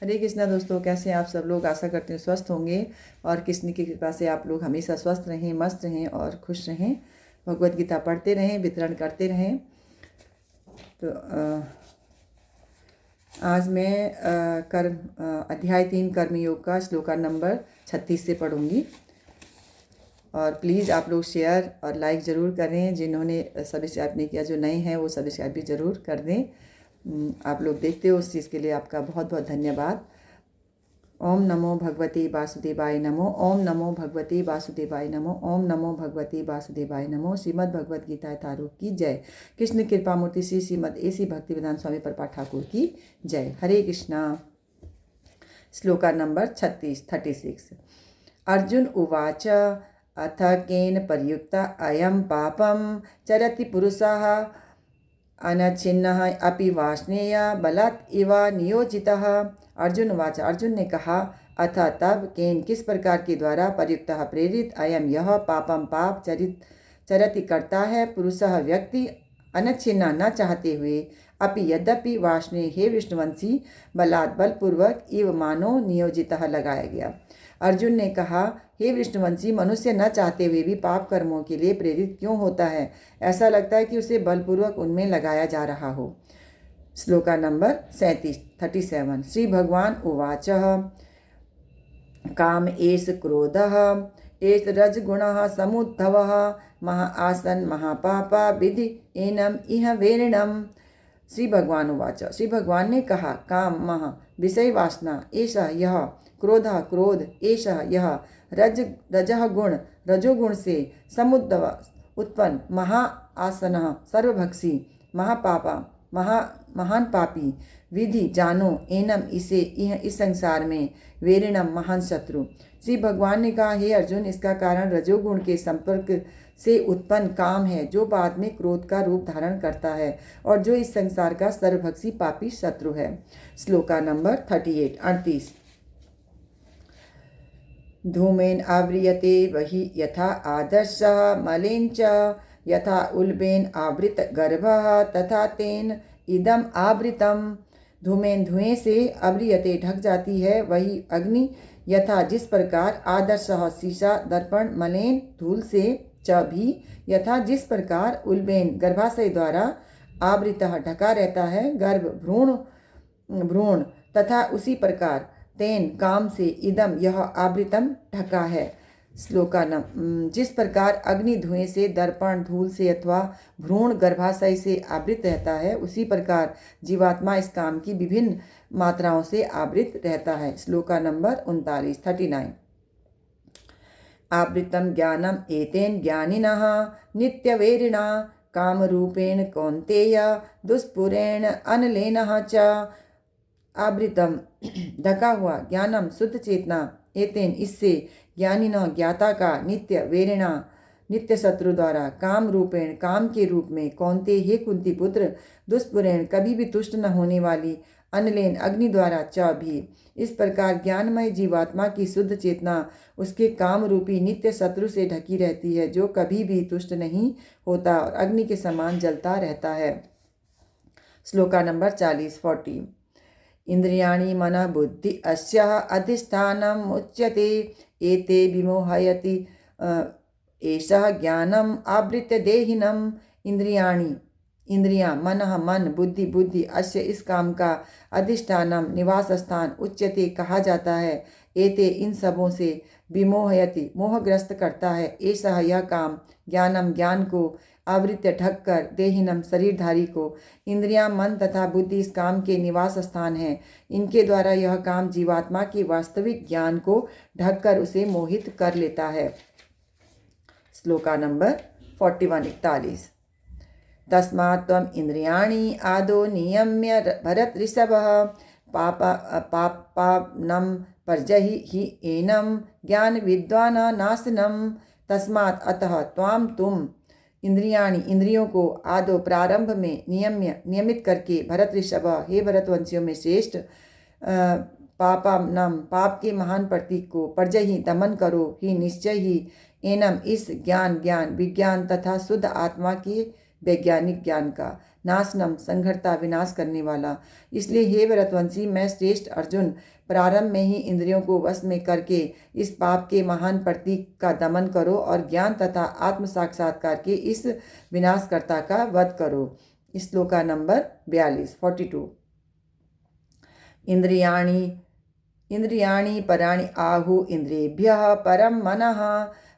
हरे कृष्णा दोस्तों, कैसे हैं आप सब लोग। आशा करते हैं स्वस्थ होंगे और कृष्ण की कृपा से आप लोग हमेशा स्वस्थ रहें, मस्त रहें और खुश रहें। भगवत गीता पढ़ते रहें, वितरण करते रहें। तो आज मैं अध्याय 3 कर्मयोग का श्लोका नंबर 36 से पढ़ूंगी। और प्लीज़ आप लोग शेयर और लाइक ज़रूर करें। जिन्होंने सब्सक्राइब नहीं किया, जो नए हैं वो सब्सक्राइब भी ज़रूर कर दें। आप लोग देखते हो, उस चीज़ के लिए आपका बहुत बहुत धन्यवाद। ओम नमो भगवते वासुदेवाय नमो। ओम नमो भगवते वासुदेवाय नमो। ओम नमो भगवते वासुदेवाय नमो। श्रीमद् भगवद गीता यथारूप की जय। कृष्ण कृपा मूर्ति श्री श्रीमद् एसी भक्तिवेदांत स्वामी प्रपाठ ठाकुर की जय। हरे कृष्णा। श्लोका नंबर 36। अर्जुन उवाच अथ केन पर्युक्ता अयं पापं चरति पुरुषः अनच्छिन्नः अपि वाष्णेय बलात् इव नियोजितः। अर्जुन वाच, अर्जुन ने कहा, अथ तब केन किस प्रकार के द्वारा पर्युक्तः प्रेरित अयम यह पापम पाप चरति करता है पुरुषः व्यक्ति अनच्छिन्ना न चाहते हुए अपि यद्यपि वाष्णे हे विष्णुवंशी बलात् बलपूर्वक इव मानो नियोजितः लगाया गया। अर्जुन ने कहा, हे विष्णुवंशी, मनुष्य न चाहते हुए भी पाप कर्मों के लिए प्रेरित क्यों होता है। ऐसा लगता है कि उसे बलपूर्वक उनमें लगाया जा रहा हो। श्लोका नंबर 37। श्री भगवान उवाच काम एष क्रोधः एष रजगुणः समुद्धवः महा आसन महापापा विधि एनम इह वेरिणम। श्री भगवान उवाच, श्री भगवान ने कहा, काम महा विषय वासना, एषः यह क्रोध क्रोध, एषः यह रजः गुण रजोगुण से समुद्धव उत्पन्न, महा आसनः सर्वभक्षी, महापापा महान पापी, विधि जानो, एनम इसे इस संसार में, वेरिणम महान शत्रु। श्री भगवान ने कहा, हे अर्जुन, इसका कारण रजोगुण के संपर्क से उत्पन्न काम है, जो बाद में क्रोध का रूप धारण करता है और जो इस संसार का सर्वभक्षी पापी शत्रु है। श्लोका नंबर 38। धूमेन आव्रियते वही यथा आदर्शः मलेन च यथा उल्बेन आवृत गर्भः तथा तेन इदम आवृतम। धूमेन धुएं से आव्रियते ढक जाती है वही अग्नि, यथा जिस प्रकार आदर्शः शीशा दर्पण मलेन धूल से, च भी यथा जिस प्रकार उल्बेन गर्भाशय द्वारा आवृतः ढका रहता है गर्भ भ्रूण तथा उसी प्रकार तेन काम से इदम यह आवृतम ढका है। श्लोका जिस प्रकार अग्नि धुएं से दर्पण धूल से अथवा भ्रूण गर्भाशय से आवृत रहता है, उसी प्रकार जीवात्मा इस काम की विभिन्न मात्राओं से आवृत रहता है। श्लोका नंबर 39। आवृतम ज्ञानम एतेन ज्ञानिनः नित्यवेरिणा कामरूपेण कौन्तेय दुष्पुरेण अनलेनः च। आवृतम ढका हुआ, ज्ञानम शुद्ध चेतना, एतेन इससे, ज्ञानिनः ज्ञाता का, नित्य वेरिणा नित्य शत्रु द्वारा, काम रूपेण काम के रूप में, कौन्ते हे कुंती पुत्र, दुष्पुरेण कभी भी तुष्ट न होने वाली, अनलेन अग्नि द्वारा, च भी। इस प्रकार ज्ञानमय जीवात्मा की शुद्ध चेतना उसके काम रूपी नित्य शत्रु से ढकी रहती है, जो कभी भी तुष्ट नहीं होता और अग्नि के समान जलता रहता है। श्लोका नंबर 40। इंद्रियाणि मन बुद्धि अस्याः अधिष्ठानम् उच्यते एते विमोहयति एषः ज्ञानम् आवृत्य देहिनम्। इंद्रियां मनः मन बुद्धि अस्य इस काम का अधिष्ठानम निवास स्थान उच्यते कहा जाता है। एते इन सबों से विमोहयति मोहग्रस्त करता है, ऐसा यह काम ज्ञानम ज्ञान को आवृत्य ढककर देहिनम शरीरधारी को। इंद्रियां मन तथा बुद्धि इस काम के निवास स्थान हैं। इनके द्वारा यह काम जीवात्मा के वास्तविक ज्ञान को ढककर उसे मोहित कर लेता है। श्लोका नंबर 41। तस्मात् त्वम् इंद्रियाणि आदौ नियम्य भरत ऋषभः पापानं पर्जहि हि एनं ज्ञान विद्वान् नाशनम्। तस्मात् अतः त्वां तुम इंद्रियाणि इंद्रियों को आदो प्रारंभ में नियमित करके भरत ऋषभ हे भरतवंशियों में श्रेष्ठ पापानम पाप के महान प्रतीक को पर्जहि दमन करो ही निश्चय ही एनम इस ज्ञान विज्ञान तथा शुद्ध आत्मा के वैज्ञानिक ज्ञान का नाशनम संघर्ता विनाश करने वाला। इसलिए हे भरतवंशी, मैं श्रेष्ठ अर्जुन प्रारंभ में ही इंद्रियों को वश में करके इस पाप के महान प्रतीक का दमन करो और ज्ञान तथा आत्म साक्षात्कार के इस विनाशकर्ता का वध करो। श्लोका नंबर 42। इंद्रियाणि पराणि आहु इंद्रियेभ्यः परं मनः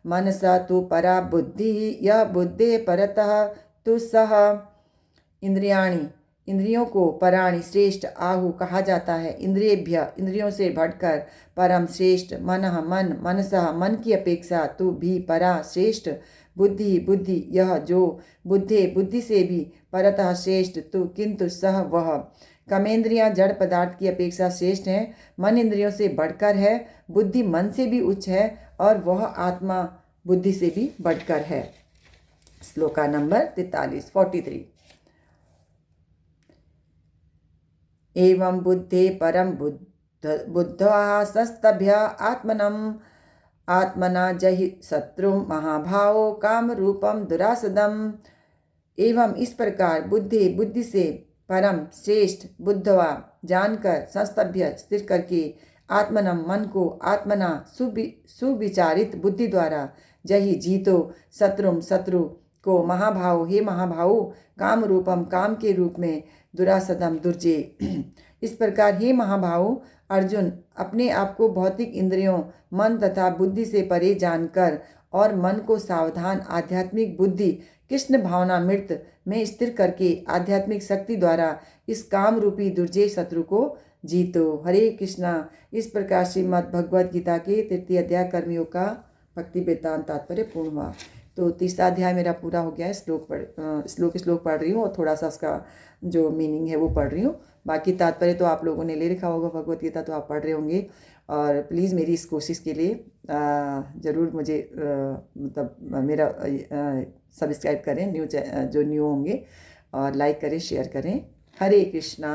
मनसा तु परा बुद्धि यह बुद्धे परतः तु सः। इंद्रियों को पराणि श्रेष्ठ आहु कहा जाता है। इंद्रियेभ्य इंद्रियों से बढ़कर, परम श्रेष्ठ, मनः मन, मनसा मन की अपेक्षा, तु भी परा श्रेष्ठ, बुद्धि यह जो, बुद्धे बुद्धि से भी, परतः श्रेष्ठ, तु किंतु सह वह। कर्मेंद्रियां जड़ पदार्थ की अपेक्षा श्रेष्ठ हैं, मन इंद्रियों से बढ़कर है, बुद्धि मन से भी उच्च है और वह आत्मा बुद्धि से भी बढ़कर है। श्लोका नंबर 43। एवं बुद्धे परम बुद्धवा संस्तभ्य आत्मना जहि शत्रु महाभावो काम रूपम दुरासदम। एवं इस प्रकार बुद्धि से परम श्रेष्ठ बुद्धवा जानकर, संस्तभ्य स्थिर करके, आत्मनम मन को, आत्मना सुविचारित बुद्धि द्वारा, जही जीतो, शत्रु को, महाभाव हे महाभाव, काम रूपम काम के रूप में, दुरासदम दुर्जय। इस प्रकार हे महाभाव अर्जुन, अपने आप को भौतिक इंद्रियों, मन तथा बुद्धि से परे जानकर और मन को सावधान आध्यात्मिक बुद्धि कृष्ण भावनामृत में स्थिर करके आध्यात्मिक शक्ति द्वारा इस काम रूपी दुर्जय शत्रु को जीतो। हरे कृष्णा। इस प्रकार श्रीमद् भगवद गीता के 3 अध्याय कर्मयोग का भक्ति वेदांत तात्पर्य पूर्ण हुआ। तो 3रा अध्याय मेरा पूरा हो गया है। श्लोक पढ़ रही हूँ और थोड़ा सा उसका जो मीनिंग है वो पढ़ रही हूँ। बाकी तात्पर्य तो आप लोगों ने ले रखा होगा भगवद गीता, तो आप पढ़ रहे होंगे। और प्लीज़ मेरी इस कोशिश के लिए ज़रूर मुझे मतलब मेरा सब्सक्राइब करें, जो न्यू होंगे, और लाइक करें, शेयर करें। हरे कृष्णा।